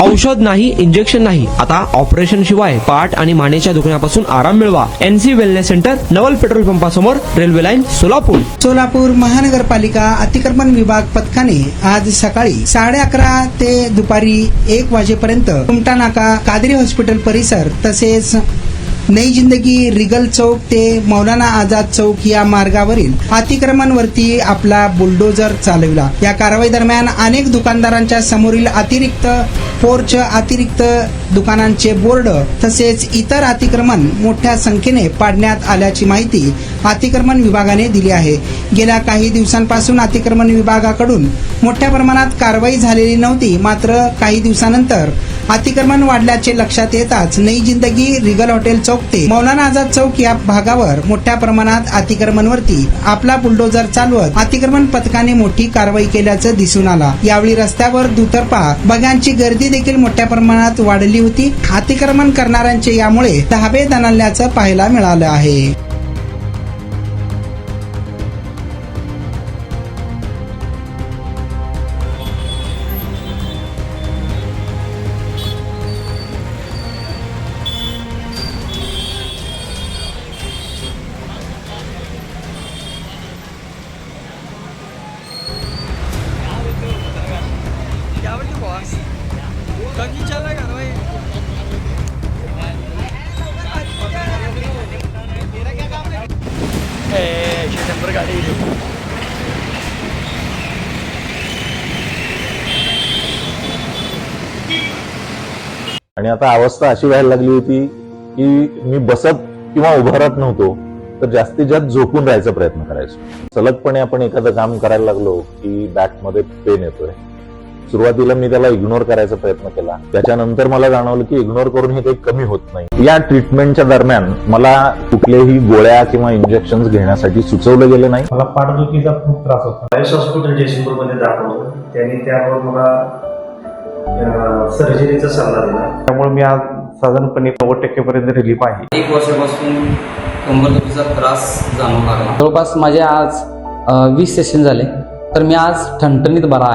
औषध नाही, इंजेक्शन नाही, आता ऑपरेशन शिवाय पाठ आणि मानेच्या दुखण्यापासून आराम मिळवा. NC wellness centre, Naval petrol पंपासमोर, रेल्वे लाईन, सोलापूर. सोलापूर महानगरपालिका अतिक्रमण विभाग पथकाने आज सकाळी 11:30 ते दुपारी 1 वाजेपर्यंत कुमटा नाका, कादरी हॉस्पिटल परिसर तसेच नई जिंदगी रिगल चौक ते मौलाना आझाद चौक या मार्गावरील अतिक्रमणवरती आपला बुलडोजर चालविला. या कारवाई दरम्यान अनेक दुकानदारांच्या समोरील अतिरिक्त पोर्च, अतिरिक्त दुकानांचे बोर्ड तसेच इतर अतिक्रमण मोठ्या संख्येने पाडण्यात आल्याची माहिती अतिक्रमण विभागाने दिली आहे. गेल्या काही दिवसांपासून अतिक्रमण विभागाकडून मोठ्या प्रमाणात कारवाई झालेली नव्हती. मात्र काही दिवसानंतर अतिक्रमण वाढल्याचे लक्षात येताच नई जिंदगी रिगल हॉटेल चौक ते मौलाना आझाद चौक या भागावर मोठ्या प्रमाणात अतिक्रमणवरती आपला बुलडोजर चालवत अतिक्रमण पथकाने मोठी कारवाई केल्याचं दिसून आला. यावेळी रस्त्यावर दुतर्फा बघ्यांची गर्दी देखील मोठ्या प्रमाणात वाढली होती. अतिक्रमण करणाऱ्यांचे यामुळे धाबे दणाणल्याचं पाहायला मिळालं आहे. आणि आता अवस्था अशी व्हायला लागली होती की मी बसत किंवा उभं राहत नव्हतो, तर जास्तीत जास्त झोपून राहायचा प्रयत्न करायचो. सलगपणे आपण एखादं काम करायला लागलो की बॅकमध्ये पेन येतोय. सुरुवातीला मी त्याला इग्नोर करायचा प्रयत्न केला. त्याच्यानंतर मला जाणवलं की इग्नोर करून हे काही कमी होत नाही. या ट्रीटमेंटच्या दरम्यान मला कुठल्याही गोळ्या किंवा इंजेक्शन घेण्यासाठी सुचवलं गेलं नाही. मला पाठदुखीचा खूप त्रास होता. आयुष हॉस्पिटल जयसिंगपूरमध्ये दाखवलं. त्यांनी त्यावर मला सर्जरीचा सल्ला दिला. त्यामुळे मी आज साधारणपणे 90% पर्यंत रिलीफ आहे. 1 वर्षापासून कंबरदुखीचा त्रास जाणवू लागला. जवळपास माझे आज 20 सेशन झाले, तर मी आज ठणठणीत बरा आहे.